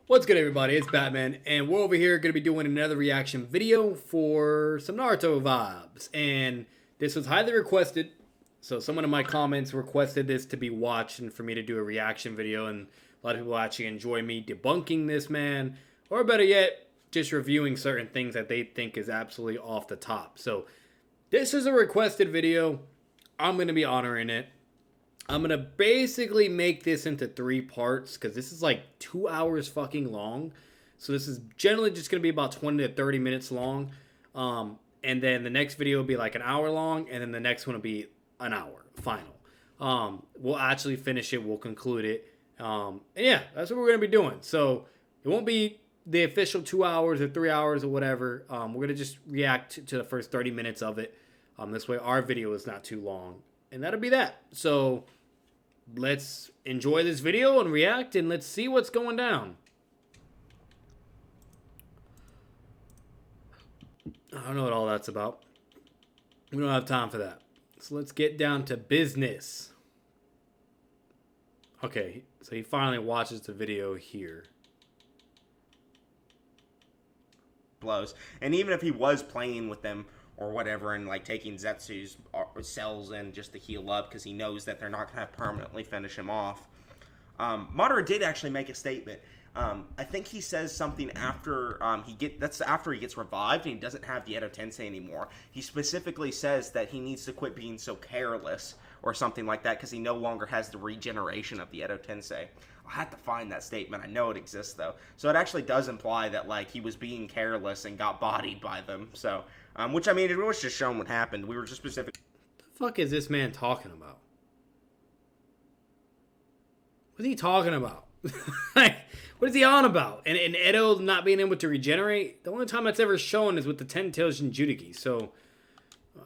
What's good, everybody? It's Batman, and we're over here going to be doing another reaction video for some Naruto vibes. And this was highly requested, so someone in my comments requested this to be watched and for me to do a reaction video. And a lot of people actually enjoy me debunking this man, or better yet, just reviewing certain things that they think is absolutely off the top. So this is a requested video. I'm going to be honoring it. I'm going to basically make this into 3 parts because this is like 2 hours fucking long. So this is generally just going to be about 20 to 30 minutes long. And then the next video will be like an hour long. And then the next one will be an hour final. We'll actually finish it. We'll conclude it. And yeah, that's what we're going to be doing. So it won't be the official 2 hours or 3 hours or whatever. We're going to just react to the first 30 minutes of it. This way our video is not too long. And that'll be that. So let's enjoy this video and react, and let's see what's going down. I don't know what all that's about. We don't have time for that. So let's get down to business. Okay, so he finally watches the video here. Blows. And even if he was playing with them or whatever, and like taking Zetsu's cells in just to heal up because he knows that they're not going to permanently finish him off. Madara did actually make a statement. I think he says something after that's after he gets revived and he doesn't have the Edo Tensei anymore. He specifically says that he needs to quit being so careless or something like that because he no longer has the regeneration of the Edo Tensei. I'll have to find that statement. I know it exists though. So it actually does imply that like he was being careless and got bodied by them. So which I mean it was just shown what happened. We were just specific. What the fuck is this man talking about? What's he talking about? Like, what is he on about? And Edo not being able to regenerate? The only time that's ever shown is with the 10 tails Jinchuriki. So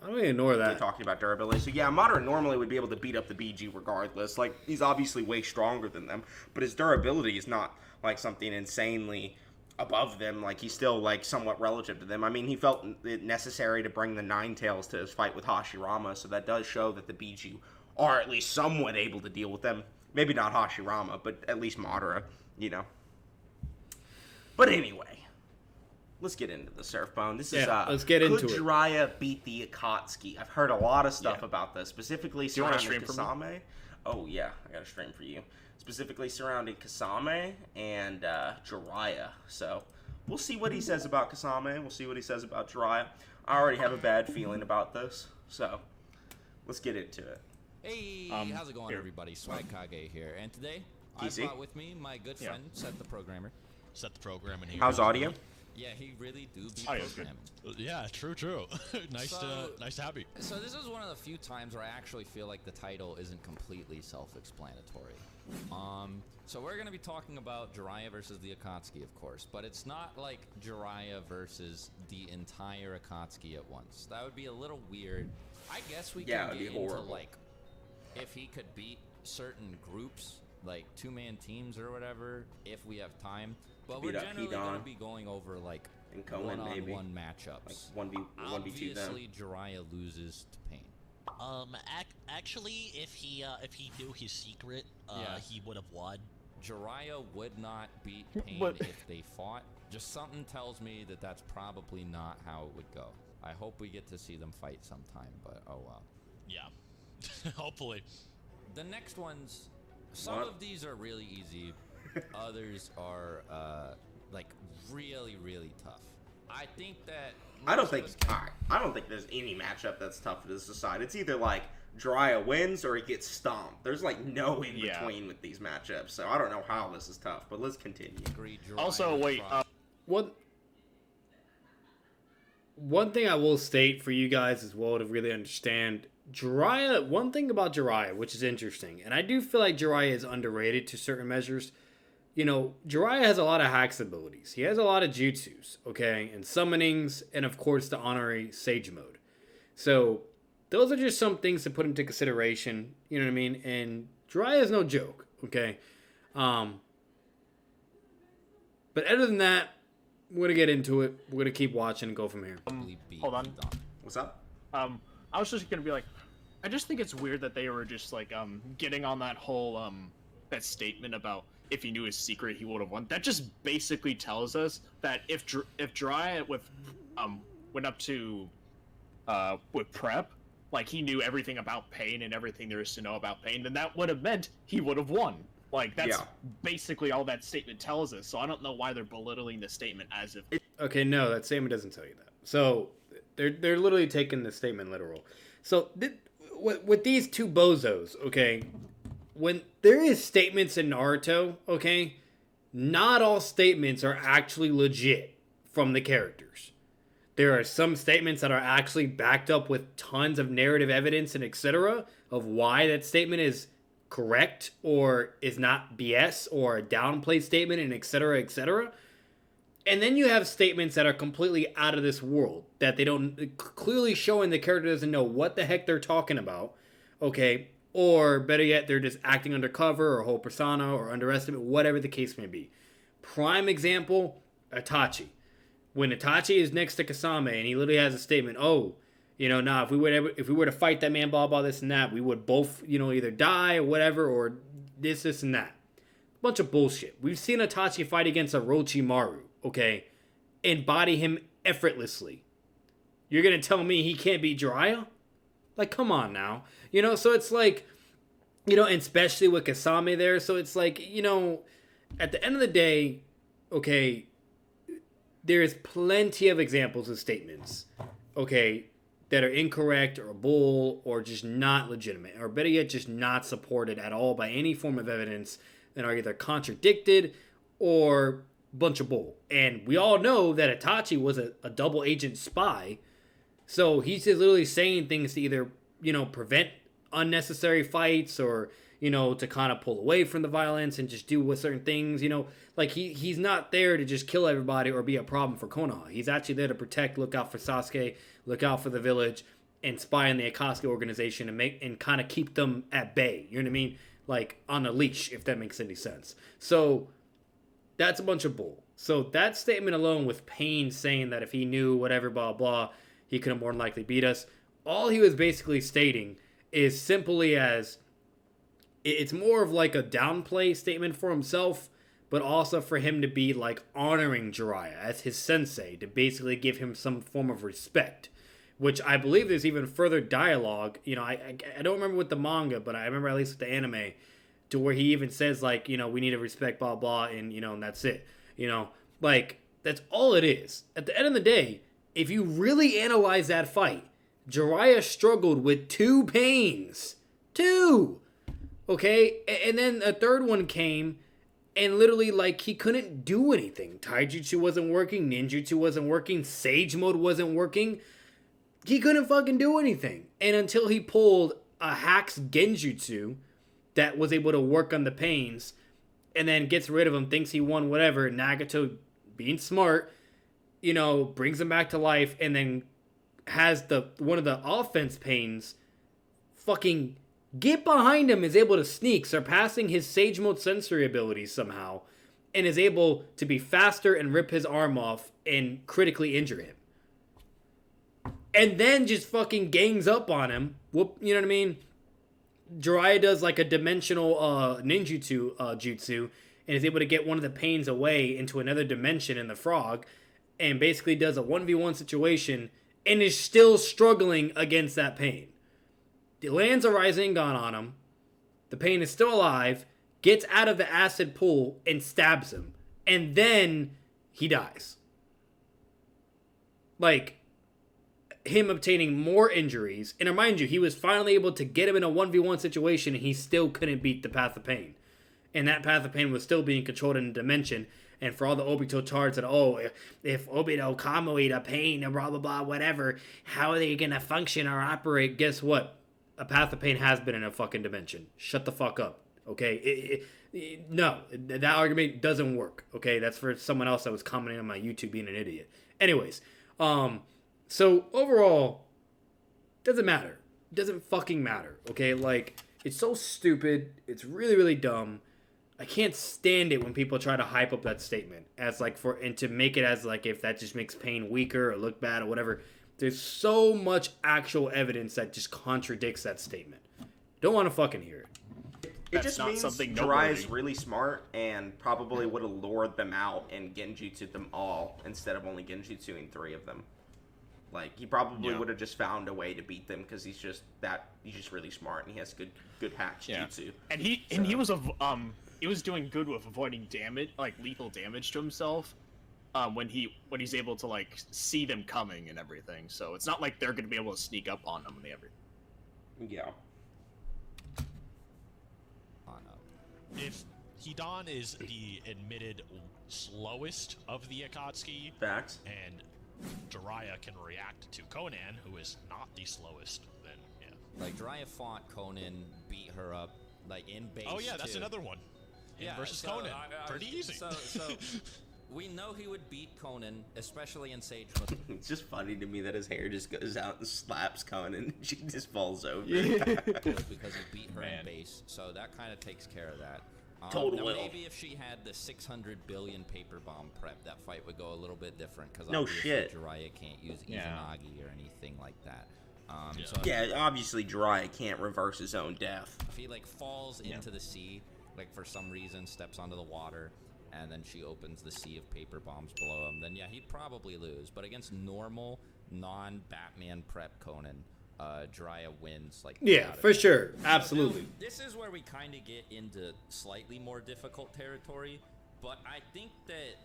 I'm gonna ignore that. Talking about durability. So yeah, Madara normally would be able to beat up the BG regardless. Like, he's obviously way stronger than them, but his durability is not like something insanely above them. Like, he's still like somewhat relative to them. I mean, he felt it necessary to bring the Nine Tails to his fight with Hashirama, so that does show that the BG are at least somewhat able to deal with them. Maybe not Hashirama, but at least Madara, you know. But anyway, let's get into the Surf Bone. This is let's get into it. Could Jiraiya beat the Akatsuki? I've heard a lot of stuff about this, specifically surrounding Kasame. Oh yeah, I got a stream for you. Specifically surrounding Kasame and Jiraiya. So we'll see what he says about Kasame. We'll see what he says about Jiraiya. I already have a bad feeling about this, so let's get into it. Hey, how's it going, everybody? SWAGKAGE here, and today I brought with me my good friend, Set the Programmer. Set the program in here. How's audio? Yeah, he really do be Audio's programming. good. Yeah, true. nice to have you. So this is one of the few times where I actually feel like the title isn't completely self-explanatory. So we're gonna be talking about Jiraiya versus the Akatsuki, of course, but it's not like Jiraiya versus the entire Akatsuki at once. That would be a little weird. I guess we can get into like if he could beat certain groups, like 2-man teams or whatever, if we have time. But we're generally going to be going over like one-on-one matchups. Like 1v2 Obviously, Jiraiya loses to Pain. Actually, if he knew his secret, he would have won. Jiraiya would not beat Pain if they fought. Just something tells me that that's probably not how it would go. I hope we get to see them fight sometime, but oh well. Yeah. Hopefully. The next ones, some of these are really easy. Others are like really, really tough. I think that I don't think there's any matchup that's tough to decide. It's either like Jiraiya wins or he gets stomped. There's like no in between with these matchups. So I don't know how this is tough, but let's continue. Also, wait. One thing I will state for you guys as well to really understand Jiraiya. One thing about Jiraiya, which is interesting, and I do feel like Jiraiya is underrated to certain measures. You know, Jiraiya has a lot of hacks abilities. He has a lot of jutsus, okay, and summonings, and of course the honorary sage mode. So those are just some things to put into consideration. You know what I mean? And Jiraiya is no joke, okay. But other than that, we're gonna get into it. We're gonna keep watching and go from here. Hold on. What's up? I was just gonna be like, I just think it's weird that they were just like getting on that whole that statement about if he knew his secret, he would have won. That just basically tells us that if Jiraiya went up to with prep, like he knew everything about pain and everything there is to know about pain, then that would have meant he would have won. Like that's basically all that statement tells us. So I don't know why they're belittling the statement as if. Okay, no, that statement doesn't tell you that. So they're literally taking the statement literal. So with these two bozos, okay, when there is statements in Naruto, okay, not all statements are actually legit from the characters. There are some statements that are actually backed up with tons of narrative evidence and etc. of why that statement is correct or is not BS or a downplay statement and etc. etc. And then you have statements that are completely out of this world that they don't clearly showing the character doesn't know what the heck they're talking about, okay? Or better yet, they're just acting undercover or whole persona or underestimate, whatever the case may be. Prime example, Itachi. When Itachi is next to Kasame and he literally has a statement, oh, you know, nah, if we were to fight that man, blah, blah, this and that, we would both, you know, either die or whatever, or this and that. Bunch of bullshit. We've seen Itachi fight against Orochimaru, okay, and body him effortlessly. You're going to tell me he can't beat Jiraiya? Like, come on now. You know, so it's like, you know, and especially with Kasame there, so it's like, you know, at the end of the day, okay, there's plenty of examples of statements, okay, that are incorrect or bull or just not legitimate, or better yet, just not supported at all by any form of evidence, and are either contradicted or bunch of bull. And we all know that Itachi was a double agent spy, so he's just literally saying things to either, you know, prevent unnecessary fights or, you know, to kind of pull away from the violence and just do with certain things, you know, like he's not there to just kill everybody or be a problem for Konoha. He's actually there to protect, look out for Sasuke, look out for the village, and spy on the Akatsuki organization and kind of keep them at bay. You know what I mean? Like on a leash, if that makes any sense. So that's a bunch of bull. So that statement alone, with Pain saying that if he knew whatever, blah, blah, he could have more than likely beat us. All he was basically stating is simply as it's more of like a downplay statement for himself, but also for him to be like honoring Jiraiya as his sensei, to basically give him some form of respect, which I believe there's even further dialogue. You know, I don't remember with the manga, but I remember at least with the anime, to where he even says like, you know, we need to respect blah, blah, and, you know, and that's it. You know, like that's all it is. At the end of the day, if you really analyze that fight, Jiraiya struggled with 2 pains. 2! Okay? And then a third one came, and literally, like, he couldn't do anything. Taijutsu wasn't working, ninjutsu wasn't working, sage mode wasn't working. He couldn't fucking do anything. And until he pulled a hack's genjutsu that was able to work on the pains, and then gets rid of him, thinks he won, whatever, Nagato, being smart, you know, brings him back to life, and then has one of the offense pains fucking get behind him, is able to sneak, surpassing his Sage Mode sensory abilities somehow, and is able to be faster and rip his arm off and critically injure him. And then just fucking gangs up on him. Whoop, you know what I mean? Jiraiya does like a dimensional ninjutsu jutsu, and is able to get one of the pains away into another dimension in the frog, and basically does a 1v1 situation, and is still struggling against that pain. He lands a Rising Gun on him. The pain is still alive, gets out of the acid pool, and stabs him. And then he dies. Like, him obtaining more injuries. And remind you, he was finally able to get him in a 1v1 situation, and he still couldn't beat the Path of Pain. And that Path of Pain was still being controlled in a dimension. And for all the Obito tards that, oh, if Obito Kamui the pain and blah, blah, blah, whatever, how are they going to function or operate? Guess what? A Path of Pain has been in a fucking dimension. Shut the fuck up, okay? No, that argument doesn't work, okay? That's for someone else that was commenting on my YouTube being an idiot. Anyways, so overall, doesn't matter. Doesn't fucking matter, okay? Like, it's so stupid. It's really, really dumb. I can't stand it when people try to hype up that statement as like and to make it as like if that just makes Pain weaker or look bad or whatever. There's so much actual evidence that just contradicts that statement. Don't want to fucking hear it. It just not means something Jiraiya's noteworthy. really smart and probably would have lured them out and genjutsu'd them all instead of only genjutsuing 3 of them. Like, he probably would have just found a way to beat them because he's just really smart and he has good hack jutsu. And he was doing good with avoiding damage, like lethal damage to himself, when he's able to like see them coming and everything. So it's not like they're going to be able to sneak up on them and everything. Yeah. If Hidan is the admitted slowest of the Akatsuki, Facts. and Jiraiya can react to Conan, who is not the slowest, then yeah. Like, Jiraiya fought Conan, beat her up, like, in base, Oh yeah, that's too. another one. Yeah, versus so Conan. Pretty easy. So we know he would beat Conan, especially in Sage Mode. It's just funny to me that his hair just goes out and slaps Conan and she just falls over. Because he beat her in base, so that kind of takes care of that. Totally. Now maybe if she had the 600 billion paper bomb prep, that fight would go a little bit different. Because No obviously shit. Jiraiya can't use Izanagi or anything like that. So Yeah, obviously Jiraiya can't reverse his own death. if he like falls into the sea, like for some reason steps onto the water, and then she opens the sea of paper bombs below him, then yeah, he'd probably lose. But against normal, non-Batman prep Conan, Jiraiya wins. Like, Yeah, without a for doubt. sure. So Absolutely. now, this is where we kind of get into slightly more difficult territory, but I think that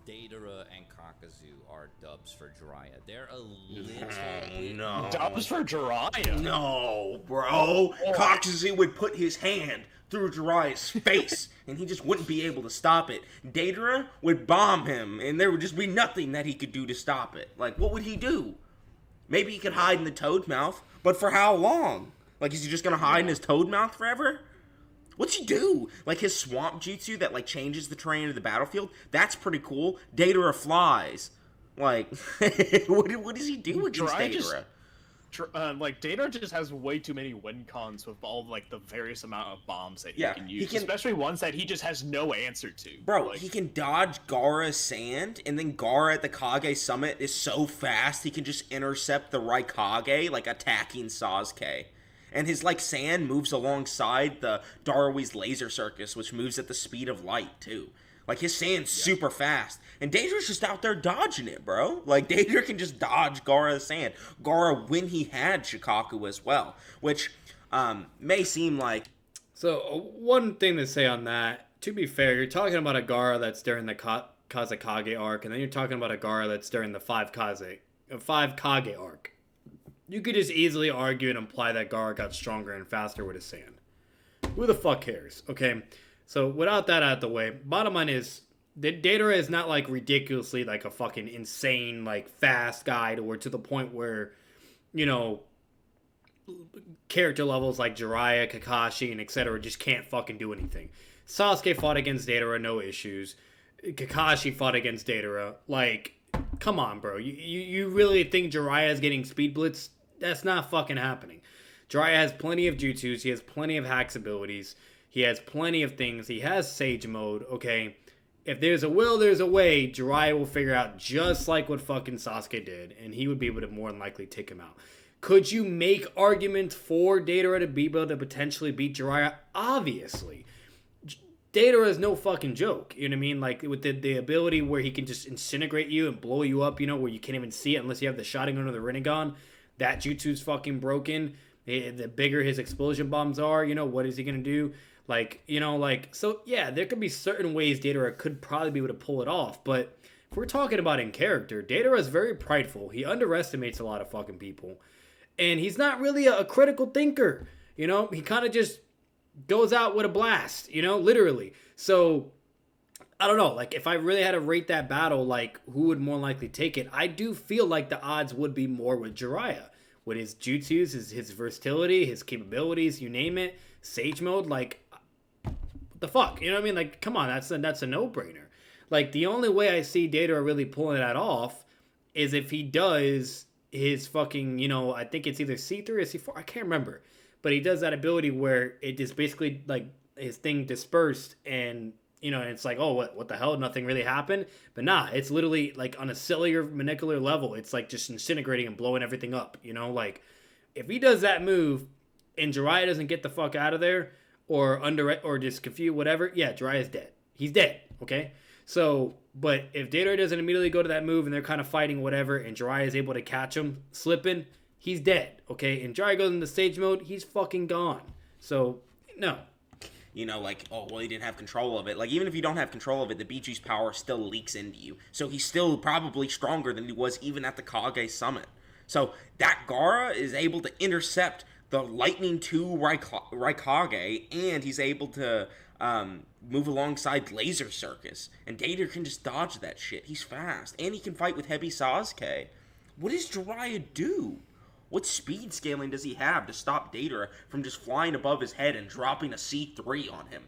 Deidara and Kakazu are dubs for Jiraiya. They're a little bit... No. Dubs for Jiraiya. No, bro. Kakazu would put his hand through Jiraiya's face, and he just wouldn't be able to stop it. Deidara would bomb him, and there would just be nothing that he could do to stop it. Like, what would he do? Maybe he could hide in the toad mouth, but for how long? Like, is he just gonna hide in his toad mouth forever? What's he do? Like, his swamp jutsu that, like, changes the terrain of the battlefield? That's pretty cool. Deidara flies. Like, what does he do against Jiraiya Deidara? Like, Deidara just has way too many win cons with all, like, the various amount of bombs that he Yeah, can he use. can- Especially ones that he just has no answer to. Bro, like, he can dodge Gaara's sand, and then Gaara at the Kage summit is so fast he can just intercept the Raikage, like, attacking Sasuke. And his, like, sand moves alongside the Darwee's laser circus, which moves at the speed of light, too. Like, his sand's super fast. And Deidara's just out there dodging it, bro. Like, Deidara can just dodge Gaara's sand. Gaara, when he had Shikaku as well. Which, may seem like... So, one thing to say on that, to be fair, you're talking about a Gaara that's during the Kazekage arc, and then you're talking about a Gaara that's during the 5 Kage arc. You could just easily argue and imply that Gaara got stronger and faster with his sand. Who the fuck cares, okay? So, without that out the way, bottom line is, Deidara is not, like, ridiculously, like, a fucking insane, like, fast guy to the point where, you know, character levels like Jiraiya, Kakashi, and etc. just can't fucking do anything. Sasuke fought against Deidara, no issues. Kakashi fought against Deidara. Like, come on, bro. You really think Jiraiya is getting speed blitz? That's not fucking happening. Jiraiya has plenty of jutsus. He has plenty of hacks abilities. He has plenty of things. He has Sage Mode, okay? If there's a will, there's a way. Jiraiya will figure out just like what fucking Sasuke did, and he would be able to more than likely take him out. Could you make arguments for Deidara to be able to potentially beat Jiraiya? Obviously. Deidara is no fucking joke, you know what I mean? Like, with the ability where he can just incinerate you and blow you up, you know, where you can't even see it unless you have the Sharingan or the Rinnegan. That jutsu's fucking broken. The bigger his explosion bombs are, you know, what is he gonna do? Like, you know, like, so, yeah, there could be certain ways Deidara could probably be able to pull it off, but if we're talking about in character, Deidara is very prideful. He underestimates a lot of fucking people. And he's not really a critical thinker, you know? He kind of just goes out with a blast, you know, literally. So, I don't know, like, if I really had to rate that battle, like, who would more likely take it, I do feel like the odds would be more with Jiraiya. With his jutsus, his versatility, his capabilities, you name it, Sage Mode, like, what the fuck, you know what I mean? Like, come on, that's a no-brainer. Like, the only way I see Deidara really pulling that off is if he does his fucking, you know, I think it's either C3 or C4, I can't remember. But he does that ability where it just basically, like, his thing dispersed and, you know, and it's like, oh, what the hell? Nothing really happened? But nah, it's literally, like, on a cellular, molecular level, it's, like, just disintegrating and blowing everything up, you know? Like, if he does that move and Jiraiya doesn't get the fuck out of there, or or just confused, whatever, yeah, Jiraiya's dead. He's dead, okay? So, but if Datara doesn't immediately go to that move and they're kind of fighting whatever, and Jiraiya is able to catch him slipping, he's dead, okay? And Jiraiya goes into stage mode, he's fucking gone. So, no. You know, like, oh, well, he didn't have control of it. Like, even if you don't have control of it, the Biju's power still leaks into you. So he's still probably stronger than he was even at the Kage Summit. So that Gaara is able to intercept the Lightning 2 Raikage, and he's able to move alongside Laser Circus. And Datara can just dodge that shit. He's fast. And he can fight with heavy Sasuke. What does Jiraiya do? What speed scaling does he have to stop Datara from just flying above his head and dropping a C3 on him?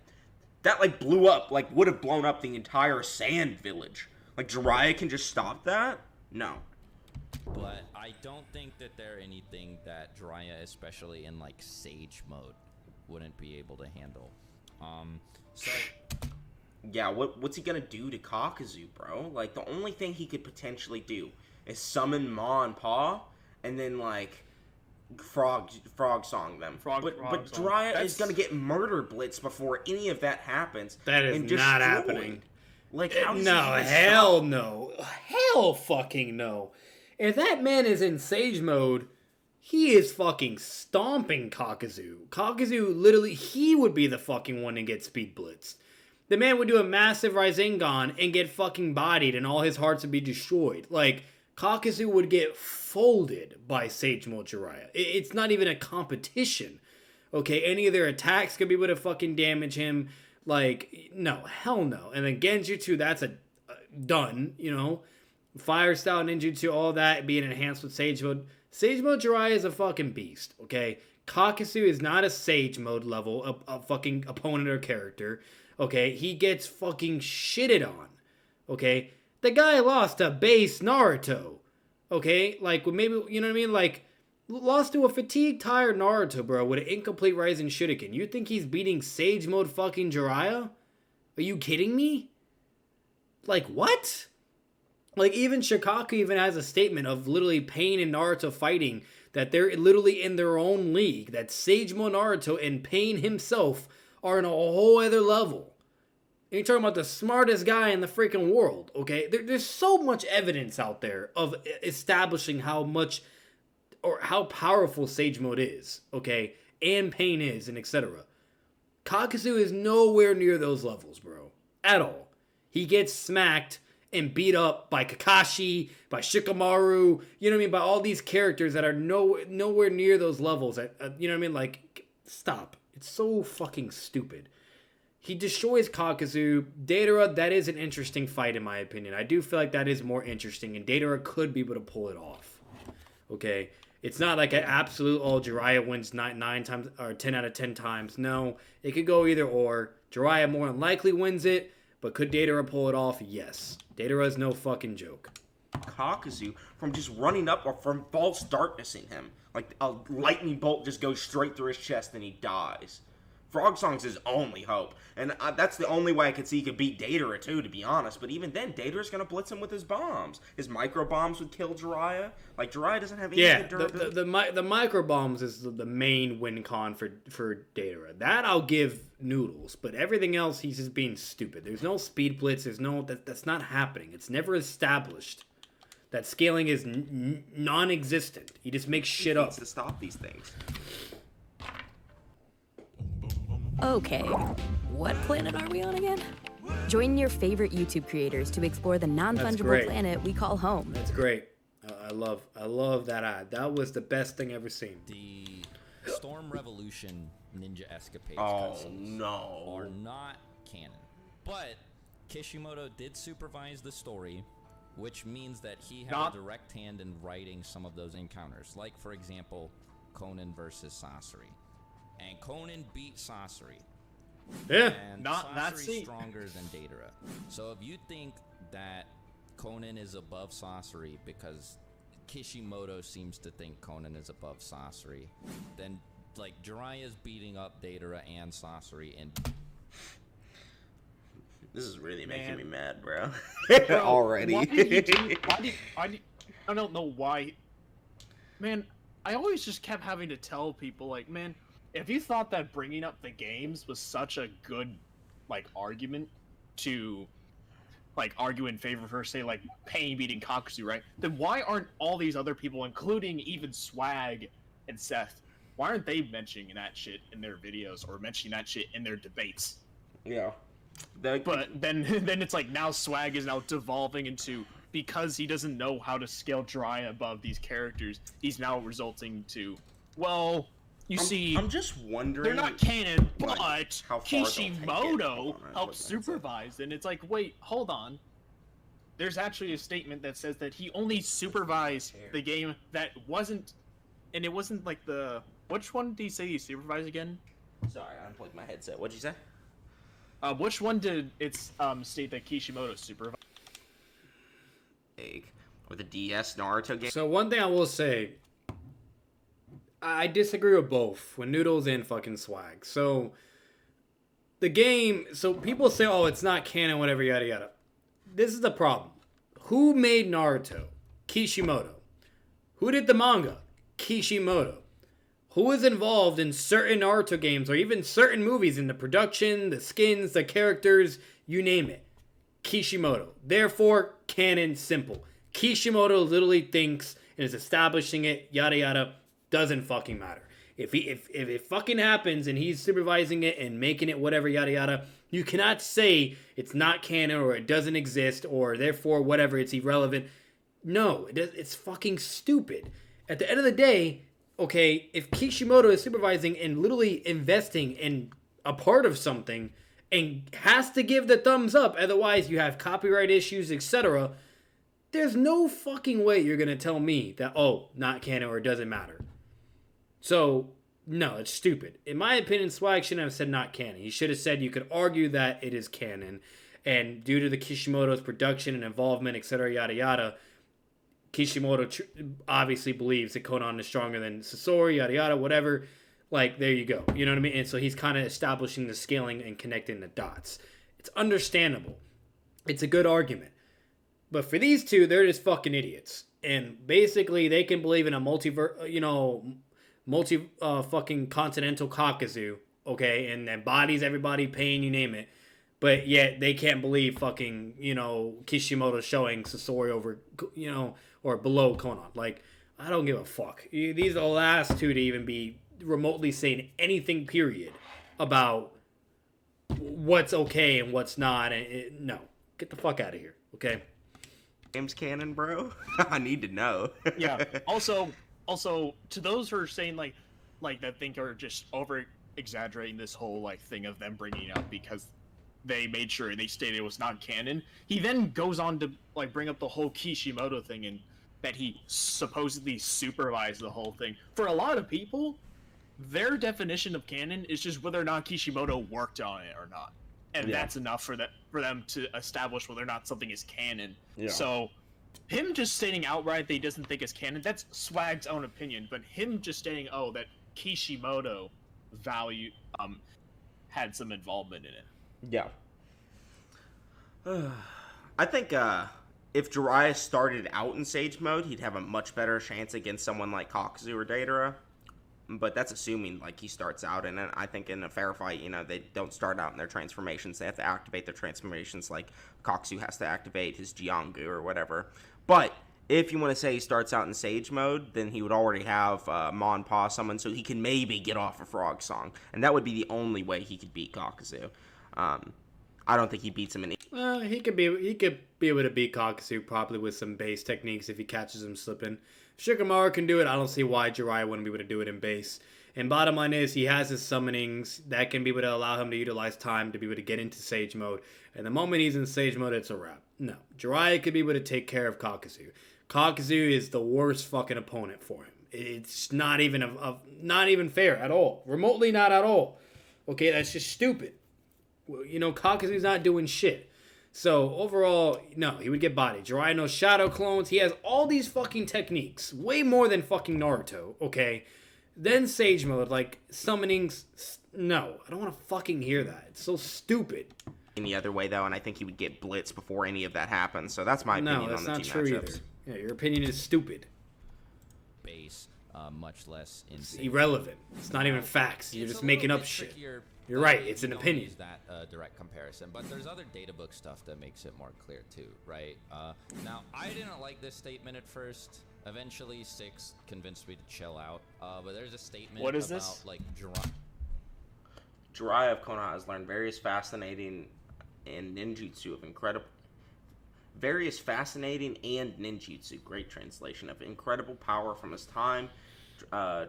That, like, blew up, like, would have blown up the entire Sand Village. Like, Jiraiya can just stop that? No. But I don't think that they're anything that Jiraiya, especially in, like, Sage mode, wouldn't be able to handle. So... Yeah, what's he gonna do to Kakuzu, bro? Like, the only thing he could potentially do is summon Ma and Pa, and then, like, frog song them. But Jiraiya is gonna get murder blitz before any of that happens. That is not happening. Like, how does no, hell no. Hell fucking no. If that man is in Sage mode, he is fucking stomping Kakuzu. Kakuzu, literally, he would be the fucking one to get speed blitzed. The man would do a massive Rasengan and get fucking bodied, and all his hearts would be destroyed. Like, Kakuzu would get folded by Sage Mode Jiraiya. It's not even a competition. Okay, any of their attacks could be able to fucking damage him. Like, no, hell no. And then Genjutsu, that's a done, you know. Fire style ninjutsu, all that being enhanced with Sage Mode. Sage Mode Jiraiya is a fucking beast, okay? Kakuzu is not a Sage Mode level, a fucking opponent or character, okay? He gets fucking shitted on, okay? The guy lost to base Naruto, okay? Like, maybe, you know what I mean? Like, lost to a fatigued, tired Naruto, bro, with an incomplete Rising Shuriken. You think he's beating Sage Mode fucking Jiraiya? Are you kidding me? Like, what? Like, even Shikaku even has a statement of literally Pain and Naruto fighting, that they're literally in their own league, that Sage Mode Naruto and Pain himself are on a whole other level. And you're talking about the smartest guy in the freaking world, okay? There's so much evidence out there of establishing how much or how powerful Sage Mode is, okay? And Pain is, and etc. Kakuzu is nowhere near those levels, bro. At all. He gets smacked and beat up by Kakashi, by Shikamaru, you know what I mean? By all these characters that are nowhere near those levels. You know what I mean? Like, stop. It's so fucking stupid. He destroys Kakuzu. Datara, that is an interesting fight in my opinion. I do feel like that is more interesting, and Datara could be able to pull it off. Okay? It's not like an absolute, oh, Jiraiya wins 9 times, or 10 out of 10 times. No, it could go either or. Jiraiya more than likely wins it, but could Datara pull it off? Yes. Datara is no fucking joke. Kakuzu from just running up or from false darknessing him. Like a lightning bolt just goes straight through his chest and he dies. Frog Song's his only hope. And that's the only way I could see he could beat Datara too, to be honest. But even then, Datara's going to blitz him with his bombs. His micro bombs would kill Jiraiya. Like, Jiraiya doesn't have any durability. The micro bombs is the main win con for Datara. That I'll give Noodles. But everything else, he's just being stupid. There's no speed blitz. There's no... That's not happening. It's never established. That scaling is non-existent. He just makes shit up. He needs to stop these things. Okay, what planet are we on again? Join your favorite YouTube creators to explore the non-fungible planet we call home. That's great. I love that ad. That was the best thing ever seen. The Storm Revolution Ninja Escapades cutscenes are not canon. But Kishimoto did supervise the story, which means that he had a direct hand in writing some of those encounters. Like, for example, Conan versus Sasori. And Conan beat Sasori. Yeah. And not that Sasori's stronger than Datara. So if you think that Conan is above Sasori because Kishimoto seems to think Conan is above Sasori, then like Jiraiya's beating up Datara and Sasori and this is really making me mad, bro, already. Why did I don't know why. Man, I always just kept having to tell people, like, man, if you thought that bringing up the games was such a good, like, argument to, like, argue in favor for, say, like, Pain beating Kaksu, right? Then why aren't all these other people, including even Swag and Seth, why aren't they mentioning that shit in their videos or mentioning that shit in their debates? Yeah. But then it's like now Swag is now devolving into, because he doesn't know how to scale Jiraiya above these characters, he's now resulting to, well, I'm just wondering. they're not canon, like, but how far they'll take it Kishimoto on it, helps but that's it. supervise, and it's like, wait, hold on. There's actually a statement that says that he only supervised the game that wasn't, and it wasn't like the, which one did he say he supervised again? Sorry, I unplugged my headset. What'd you say? Which one did it state that Kishimoto supervised? Or the DS Naruto game. So one thing I will say, I disagree with both, with Noodles and fucking Swag. So the game, so people say, oh, it's not canon, whatever, yada yada. This is the problem. Who made Naruto? Kishimoto. Who did the manga? Kishimoto. Who is involved in certain Naruto games or even certain movies in the production, the skins, the characters, you name it? Kishimoto. Therefore, canon, simple. Kishimoto literally thinks and is establishing it, yada yada, doesn't fucking matter. If it fucking happens and he's supervising it and making it whatever, yada yada, you cannot say it's not canon or it doesn't exist or therefore whatever, it's irrelevant. No, it's fucking stupid. At the end of the day, okay, if Kishimoto is supervising and literally investing in a part of something and has to give the thumbs up, otherwise you have copyright issues, etc., there's no fucking way you're going to tell me that, oh, not canon or it doesn't matter. So, no, it's stupid. In my opinion, Swag shouldn't have said not canon. He should have said you could argue that it is canon, and due to the Kishimoto's production and involvement, etc., yada yada, Kishimoto obviously believes that Conan is stronger than Sasori, yada yada, whatever. Like, there you go. You know what I mean? And so he's kind of establishing the scaling and connecting the dots. It's understandable. It's a good argument. But for these two, they're just fucking idiots. And basically, they can believe in a fucking continental Kakuzu, okay? And that bodies everybody, Pain, you name it. But yet, they can't believe fucking, Kishimoto showing Sasori over, or below Conan. Like, I don't give a fuck. These are the last two to even be remotely saying anything, period, about what's okay and what's not. No. Get the fuck out of here, okay? Game's canon, bro? I need to know. Yeah. Also, to those who are saying, like that think are just over-exaggerating this whole, like, thing of them bringing it up because they made sure they stated it was not canon, he then goes on to, like, bring up the whole Kishimoto thing and that he supposedly supervised the whole thing. For a lot of people, their definition of canon is just whether or not Kishimoto worked on it or not. And that's enough for them to establish whether or not something is canon. Yeah. So him just stating outright that he doesn't think it's canon, that's Swag's own opinion. But him just stating, that Kishimoto had some involvement in it. Yeah. I think if Jiraiya started out in Sage mode, he'd have a much better chance against someone like Kakuzu or Deidara. But that's assuming, like, he starts out, and then I think in a fair fight, they don't start out in their transformations. They have to activate their transformations, like Kakuzu has to activate his Jiangu or whatever. But if you want to say he starts out in Sage mode, then he would already have Ma and Pa summoned, so he can maybe get off a Frog Song. And that would be the only way he could beat Kakuzu. I don't think he beats him in... He could be able to beat Kakuzu probably with some base techniques if he catches him slipping. Shikamaru can do it. I don't see why Jiraiya wouldn't be able to do it in base. And bottom line is, he has his summonings that can be able to allow him to utilize time to be able to get into Sage mode. And the moment he's in Sage mode, it's a wrap. No. Jiraiya could be able to take care of Kakuzu. Kakuzu is the worst fucking opponent for him. It's not even not even fair at all. Remotely not at all. Okay, that's just stupid. Kakuzu's not doing shit. So, overall, no, he would get bodied. Jiraiya knows shadow clones. He has all these fucking techniques. Way more than fucking Naruto, okay? Then Sage mode, like, summonings. No, I don't want to fucking hear that. It's so stupid. Any other way, though, and I think he would get blitzed before any of that happens. So that's my opinion on the team matchups. No, that's not true either. Yeah, your opinion is stupid. Base. much less in. It's irrelevant. It's not even facts. You're just making up shit. You're right. It's an opinion. Use that direct comparison, but there's other data book stuff that makes it more clear too, right? Now, I didn't like this statement at first. Eventually, Six convinced me to chill out. But there's a statement what is about this? like Jiraiya of Konoha has learned various fascinating and ninjutsu of incredible. Various fascinating and ninjutsu, great translation, of incredible power from his time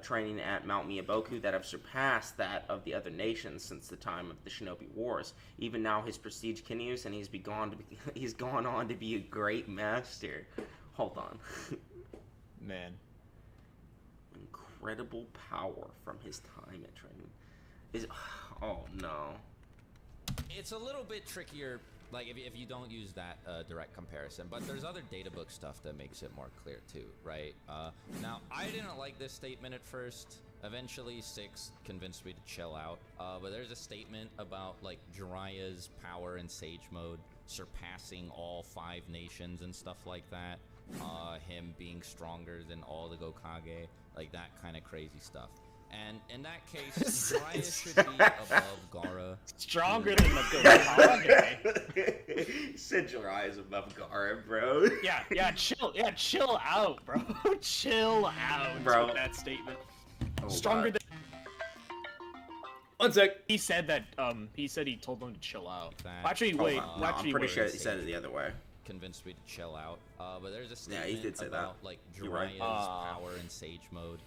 training at Mount Miyaboku that have surpassed that of the other nations since the time of the Shinobi Wars. Even now, his prestige continues, and he's gone on to be a great master. Hold on. Man. Incredible power from his time at training. Oh no. It's a little bit trickier, like if you don't use that direct comparison, but there's other data book stuff that makes it more clear too, right? Now, I didn't like this statement at first. Eventually, Six convinced me to chill out. But there's a statement about like Jiraiya's power in Sage Mode surpassing all 5 nations and stuff like that. Him being stronger than all the Gokage, like that kind of crazy stuff. And in that case, Jiraiya should be above Gaara. Stronger than the Gokage. He said Jiraiya's above Gaara, bro. Chill out, bro. Chill out, bro. With that statement. Oh, Stronger God. than. 1 sec. He said that. He said he told them to chill out. That- Actually, Oh, wait. no, actually, I'm pretty wait. sure he said it the other way. Convinced me to chill out. But there's a Yeah, statement he did say about that. like You're right. Jiraiya's power in Sage Mode.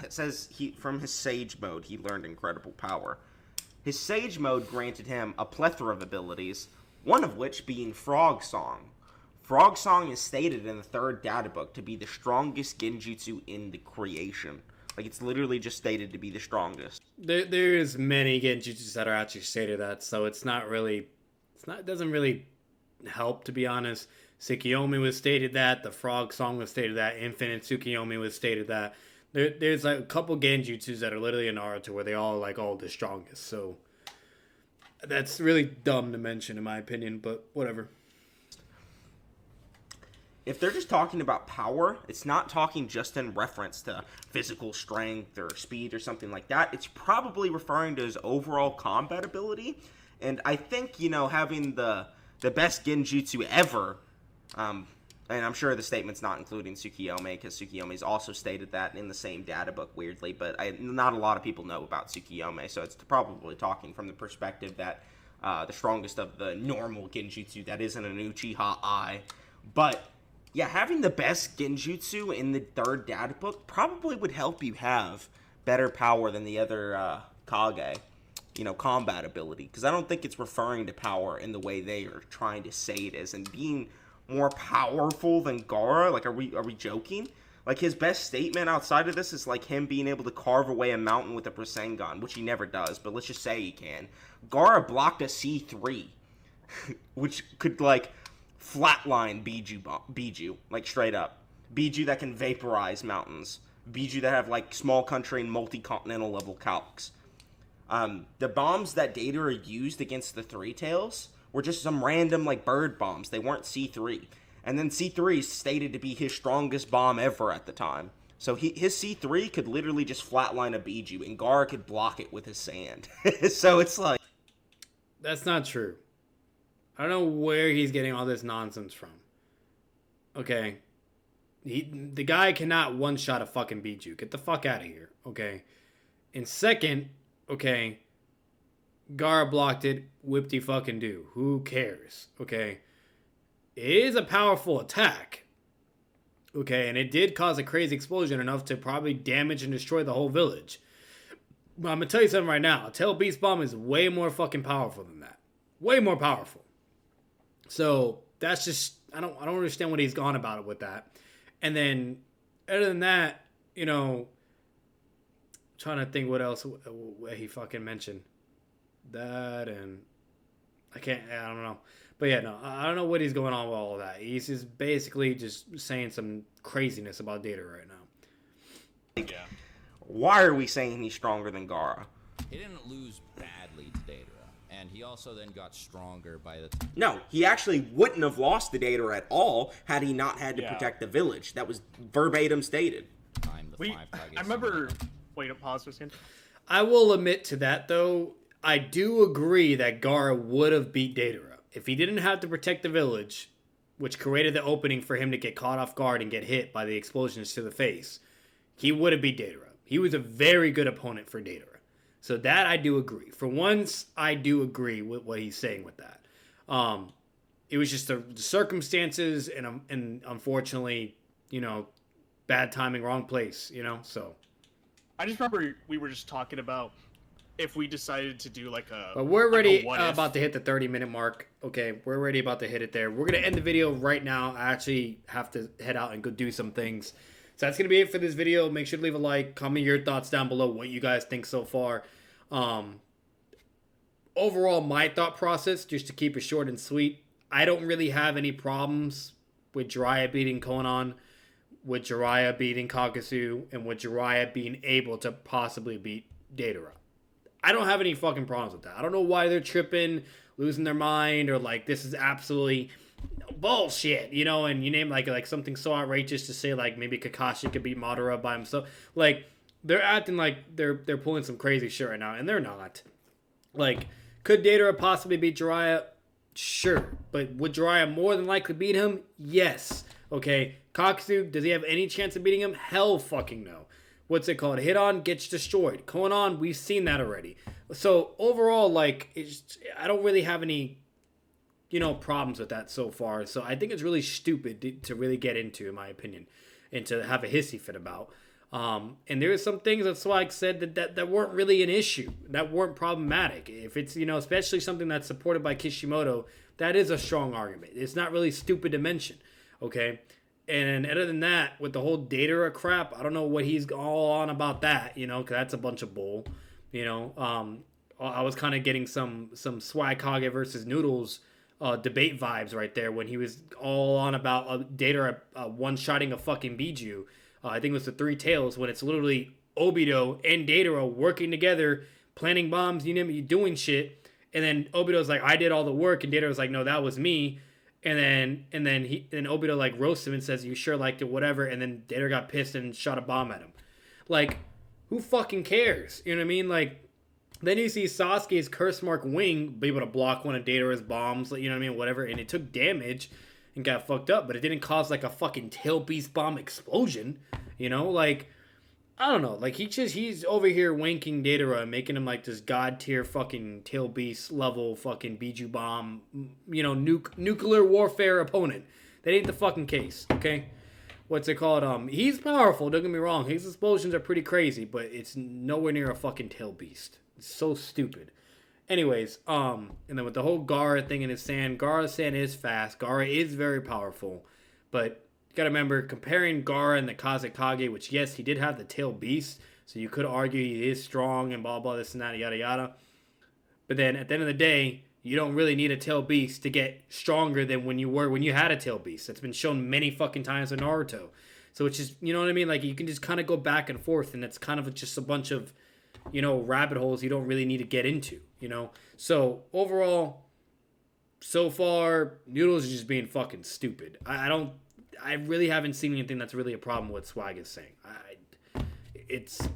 It says from his Sage Mode, he learned incredible power. His Sage Mode granted him a plethora of abilities, one of which being Frog Song. Frog Song is stated in the 3rd data book to be the strongest genjutsu in the creation. Like, it's literally just stated to be the strongest. There's many genjutsus that are actually stated that, so it doesn't really help, to be honest. Tsukiyomi was stated that, the Frog Song was stated that, Infinite Tsukiyomi was stated that. There's like a couple genjutsus that are literally in Naruto where they all the strongest, so that's really dumb to mention in my opinion, but whatever. If they're just talking about power, it's not talking just in reference to physical strength or speed or something like that. It's probably referring to his overall combat ability. And I think, having the best genjutsu ever, and I'm sure the statement's not including Tsukiyomi, because Tsukiyomi's also stated that in the same data book, weirdly, but not a lot of people know about Tsukiyomi, so it's probably talking from the perspective that the strongest of the normal genjutsu that isn't an Uchiha Ai. But yeah, having the best genjutsu in the 3rd data book probably would help you have better power than the other Kage, combat ability. Because I don't think it's referring to power in the way they are trying to say it is. And being more powerful than Gaara, like, are we joking? Like, his best statement outside of this is, like, him being able to carve away a mountain with a Rasengan, which he never does, but let's just say he can. Gaara blocked a C3, which could, like, flatline Biju, like, straight up. Biju that can vaporize mountains. Biju that have, like, small country and multi-continental level calcs. The bombs that Deidara used against the Three Tails were just some random, like, bird bombs. They weren't C3. And then C3 is stated to be his strongest bomb ever at the time. So his C3 could literally just flatline a Biju, and Gaara could block it with his sand. So it's like... That's not true. I don't know where he's getting all this nonsense from. Okay. The guy cannot one-shot a fucking Biju. Get the fuck out of here. Okay. And second, okay, Gaara blocked it. Whip-de fucking do. Who cares? Okay. It is a powerful attack. Okay, and it did cause a crazy explosion enough to probably damage and destroy the whole village. But I'm gonna tell you something right now. A Tail Beast Bomb is way more fucking powerful than that. Way more powerful. So that's just I don't understand what he's gone about it with that. And then other than that, trying to think what else he fucking mentioned. That and I don't know. But yeah, no, I don't know what he's going on with all of that. He's just basically just saying some craziness about Data right now. Yeah. Why are we saying he's stronger than Gaara? He didn't lose badly to Deidara, and he also then got stronger by the time. No, he actually wouldn't have lost the Datara at all had he not had to protect the village. That was verbatim stated. I remember. Wait, pause for a second. I will admit to that, though. I do agree that Gaara would have beat Datara. If he didn't have to protect the village, which created the opening for him to get caught off guard and get hit by the explosions to the face, he would have beat Datara. He was a very good opponent for Datara. So that I do agree. For once, I do agree with what he's saying with that. It was just the circumstances and unfortunately, you know, bad timing, wrong place, you know, so. I just remember we were just talking about if we decided to do like a... But we're already like about to hit the 30-minute mark. Okay, we're already about to hit it there. We're going to end the video right now. I actually have to head out and go do some things. So that's going to be it for this video. Make sure to leave a like. Comment your thoughts down below, what you guys think so far. Overall, my thought process, just to keep it short and sweet, I don't really have any problems with Jiraiya beating Konan, with Jiraiya beating Kakasu, and with Jiraiya being able to possibly beat Datara. I don't have any fucking problems with that. I don't know why they're tripping, losing their mind, or like this is absolutely bullshit, you know, and you name like something so outrageous to say like maybe Kakashi could beat Madara by himself. Like they're acting like they're pulling some crazy shit right now, and they're not. Like, could Datara possibly beat Jiraiya? Sure. But would Jiraiya more than likely beat him? Yes. Okay. Kakasu, does he have any chance of beating him? Hell fucking no. What's it called? Hit on, gets destroyed. Konan, we've seen that already. So overall, like, I don't really have any, you know, problems with that so far. So I think it's really stupid to really get into, in my opinion, and to have a hissy fit about. And there are some things that Swag said that weren't really an issue, that weren't problematic. If it's, you know, especially something that's supported by Kishimoto, that is a strong argument. It's not really stupid to mention, okay? And other than that, with the whole Datara crap, I don't know what he's all on about that, you know, because that's a bunch of bull, you know. I was kind of getting some SWAGKAGE versus Noodles debate vibes right there when he was all on about Datara one-shotting a fucking Biju. I think it was the Three Tails, when it's literally Obito and Datara working together, planting bombs, you know, doing shit. And then Obito's like, I did all the work, and Datara's like, no, that was me. And then Obito like roasts him and says, you sure liked it, whatever. And then Datara got pissed and shot a bomb at him. Like, who fucking cares? You know what I mean? Like, then you see Sasuke's curse mark wing be able to block one of Datara's bombs, you know what I mean? Whatever. And it took damage and got fucked up, but it didn't cause like a fucking tail beast bomb explosion, you know? Like, I don't know, like he's over here wanking Datara and making him like this god tier fucking tail beast level fucking Biju bomb, you know, nuclear warfare opponent. That ain't the fucking case, okay? What's it called? He's powerful, don't get me wrong, his explosions are pretty crazy, but it's nowhere near a fucking tail beast. It's so stupid. Anyways, and then with the whole Gaara thing in his sand, Gaara's sand is fast. Gaara is very powerful. But you gotta remember, comparing Gaara and the Kazekage, which yes, he did have the tail beast, so you could argue he is strong and blah blah this and that, yada yada. But then at the end of the day, you don't really need a tail beast to get stronger than when you had a tail beast. That's been shown many fucking times in Naruto. So it's just, you know what I mean? Like, you can just kind of go back and forth, and it's kind of just a bunch of, you know, rabbit holes you don't really need to get into, you know? So, overall, so far, Noodles is just being fucking stupid. I really haven't seen anything that's really a problem with Swag is saying.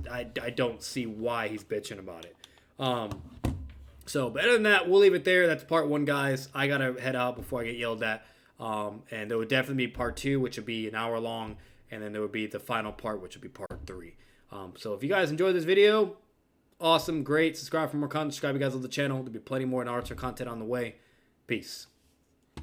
I don't see why he's bitching about it. So, but other than that, we'll leave it there. That's part 1, guys. I gotta head out before I get yelled at. And there would definitely be part 2, which would be an hour long, and then there would be the final part, which would be part 3. So if you guys enjoyed this video, awesome, great. Subscribe for more content. Subscribe if you guys love the channel. There'll be plenty more Naruto content on the way. Peace.